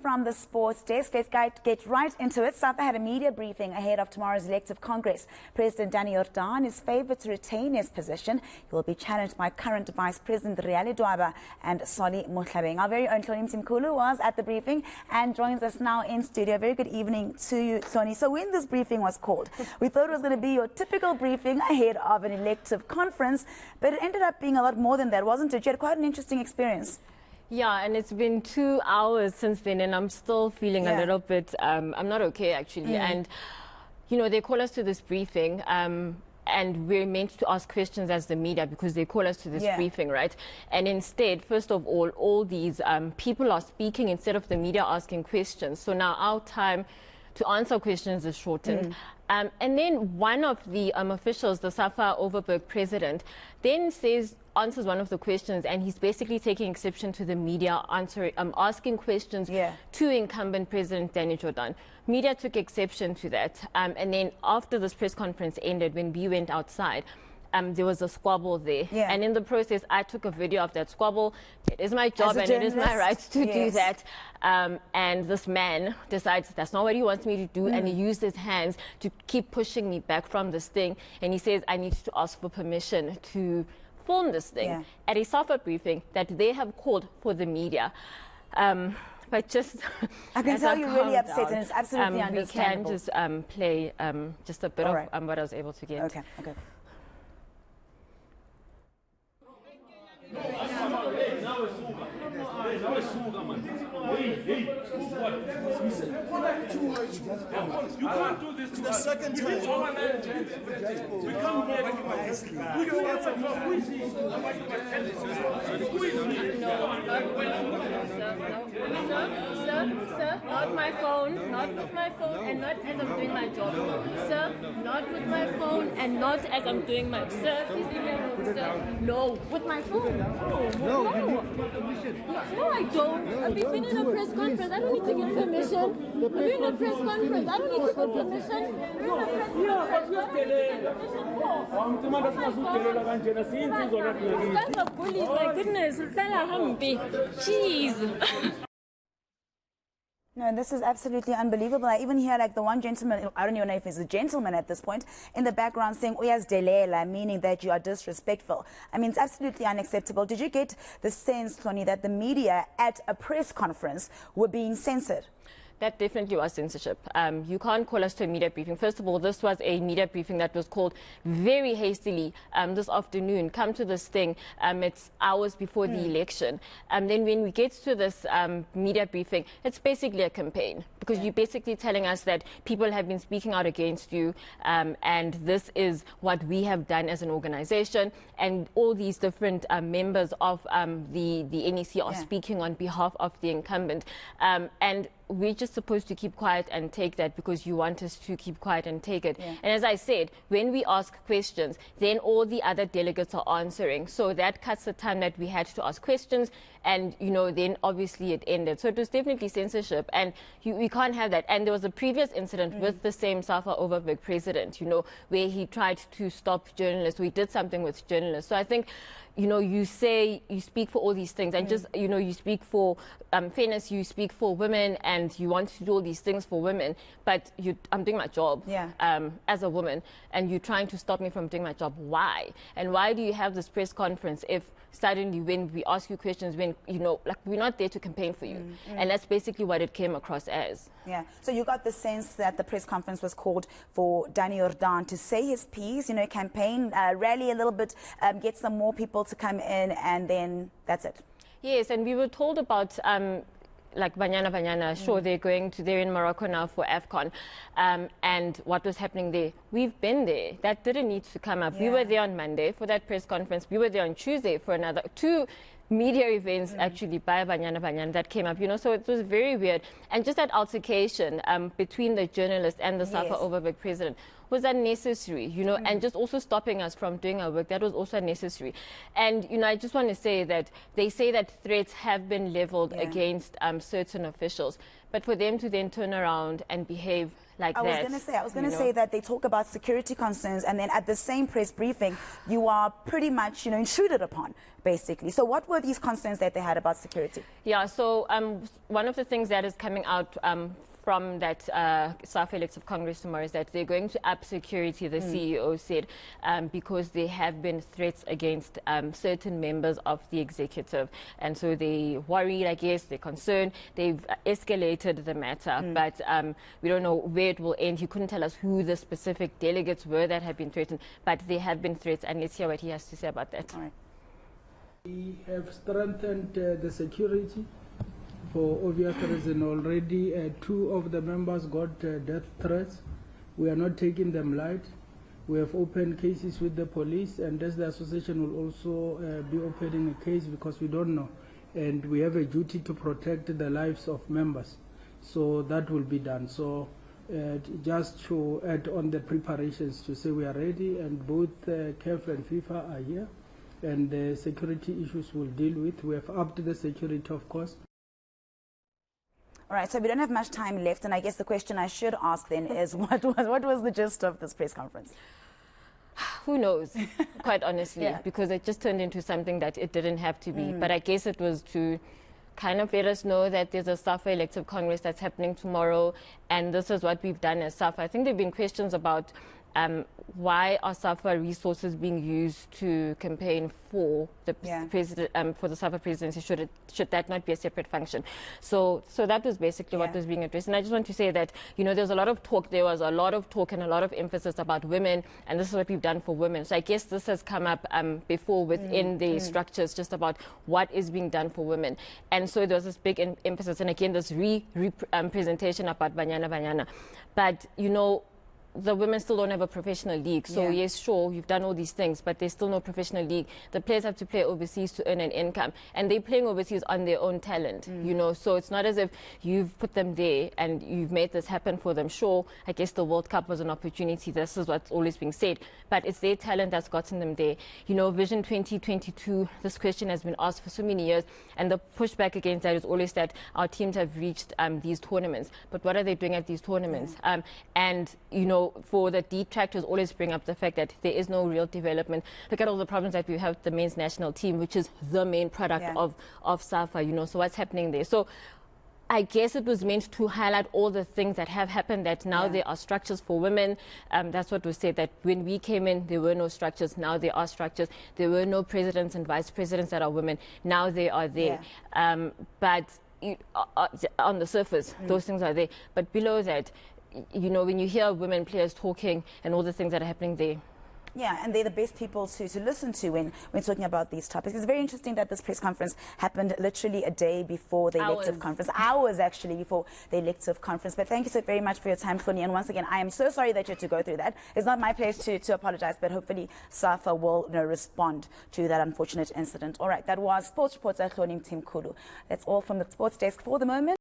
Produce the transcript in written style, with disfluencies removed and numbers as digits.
from the sports desk. Let's get right into it. Safa had a media briefing ahead of tomorrow's elective Congress. President Danny Jordaan is favoured to retain his position. He will be challenged by current Vice President Dwaba and Hloni Mtimkulu. Our very own Hloni Mtimkulu was at the briefing and joins us now in studio. Very good evening to you, Hloni. So when this briefing was called, we thought it was going to be your typical briefing ahead of an elective conference, but it ended up being a lot more than that, wasn't it? You had quite an interesting experience. Yeah, and it's been 2 hours since then, and I'm still feeling a little bit, I'm not okay, actually. And, you know, they call us to this briefing, and we're meant to ask questions as the media because they call us to this briefing, right? And instead, first of all these people are speaking instead of the media asking questions. So now our time to answer questions is shortened. And then one of the officials, the Safa Overberg president, then answers one of the questions, and he's basically taking exception to the media asking questions to incumbent President Danny Jordaan. Media took exception to that. And then after this press conference ended, when we went outside, there was a squabble there. And in the process, I took a video of that squabble. It is my job and it is my right to do that. And this man decides that's not what he wants me to do. And he used his hands to keep pushing me back from this thing. And he says, I need to ask for permission to film this thing at a Safa briefing that they have called for the media. But just I can tell you're really upset, and it's absolutely understandable. We can just play just a bit of what I was able to get. Okay. You can't do this to us. The second time. We come here nicely. Who you answer for? Who is he? Sir, not my phone, not with my phone, and not as I'm doing my job. Sir, not with my phone, and not as I'm doing my. Sir, please leave me alone, sir. No, with my phone. No, I don't. I've been in a press conference. I don't need to get permission. I've been in a press conference. I don't need to get permission. Guys are bullies, my goodness. Jeez. No, this is absolutely unbelievable. I even hear like the one gentleman, I don't even know if he's a gentleman at this point, in the background saying, "Uyas delela," meaning that you are disrespectful. I mean, it's absolutely unacceptable. Did you get the sense, Hloni, that the media at a press conference were being censored? That definitely was censorship. You can't call us to a media briefing. First of all, this was a media briefing that was called very hastily this afternoon. Come to this thing. It's hours before the election. Then when we get to this media briefing, it's basically a campaign because you're basically telling us that people have been speaking out against you, and this is what we have done as an organization, and all these different members of the eNCA are speaking on behalf of the incumbent, and we're just supposed to keep quiet and take that because you want us to keep quiet and take it. And as I said, when we ask questions, then all the other delegates are answering. So that cuts the time that we had to ask questions, and, you know, then obviously it ended. So it was definitely censorship, and we can't have that. And there was a previous incident with the same Safa Overberg president, you know, where he tried to stop journalists. We did something with journalists. So I think, you know, you speak for all these things, and just, you know, you speak for fairness, you speak for women, and you want to do all these things for women, but I'm doing my job as a woman, and you're trying to stop me from doing my job. Why? And why do you have this press conference if suddenly when we ask you questions, when, you know, like, we're not there to campaign for you? And that's basically what it came across as. So you got the sense that the press conference was called for Danny Jordaan to say his piece, you know, campaign, rally a little bit, get some more people to come in, and then that's it. Yes, and we were told about like Banyana, sure, they're in Morocco now for AFCON, and what was happening there. We've been there. That didn't need to come up. We were there on Monday for that press conference. We were there on Tuesday for another 2 media events actually by Banyana that came up, you know, so it was very weird. And just that altercation between the journalist and the Safa Overberg president was unnecessary, you know, and just also stopping us from doing our work, that was also unnecessary. And, you know, I just want to say that they say that threats have been leveled against certain officials, but for them to then turn around and behave like I that. was going to say that they talk about security concerns, and then at the same press briefing, you are pretty much, intruded upon, basically. So what were these concerns that they had about security? Yeah, so one of the things that is coming out from that Safa elective Congress tomorrow is that they're going to up security, the CEO said, because there have been threats against certain members of the executive. And so they worried, I guess, they're concerned. They've escalated the matter, but we don't know where it will end. He couldn't tell us who the specific delegates were that have been threatened, but there have been threats, and let's hear what he has to say about that. All right. We have strengthened the security for obvious reason. Already 2 of the members got death threats. We are not taking them light. We have opened cases with the police, and as the association will also be opening a case because we don't know. And we have a duty to protect the lives of members. So that will be done. So just to add on the preparations to say we are ready, and both CAF and FIFA are here, and the security issues we'll deal with. We have upped the security, of course. All right, so we don't have much time left, and I guess the question I should ask then is, what was the gist of this press conference? Who knows, quite honestly, Yeah. because it just turned into something that it didn't have to be. But I guess it was to kind of let us know that there's a Safa elective Congress that's happening tomorrow, and this is what we've done as Safa. I think there have been questions about why are Safa resources being used to campaign for the president, for the Safa presidency? Should that not be a separate function? So that was basically what was being addressed. And I just want to say that there's a lot of talk. There was a lot of talk and a lot of emphasis about women, and this is what we've done for women. So I guess this has come up before within the structures, just about what is being done for women. And so there was this big emphasis, and again this presentation about Banyana. But the women still don't have a professional league. So yes, sure, you've done all these things, but there's still no professional league. The players have to play overseas to earn an income, and they're playing overseas on their own talent, so it's not as if you've put them there and you've made this happen for them. Sure, I guess the World Cup was an opportunity. This is what's always being said, but it's their talent that's gotten them there. Vision 2022, this question has been asked for so many years, and the pushback against that is always that our teams have reached these tournaments, but what are they doing at these tournaments? And for the detractors always bring up the fact that there is no real development. Look at all the problems that we have with the men's national team, which is the main product of Safa, so what's happening there? So I guess it was meant to highlight all the things that have happened, that now there are structures for women. That's what was said, that when we came in, there were no structures. Now there are structures. There were no presidents and vice presidents that are women. Now they are there. But on the surface, those things are there. But below that, when you hear women players talking and all the things that are happening there. Yeah, and they're the best people to listen to when talking about these topics. It's very interesting that this press conference happened literally a day before the elective conference. Hours, actually, before the elective conference. But thank you so very much for your time, Hloni. And once again, I am so sorry that you had to go through that. It's not my place to apologize, but hopefully Safa will respond to that unfortunate incident. All right, that was Sports Reporter Hloni Mtimkulu. That's all from the sports desk for the moment.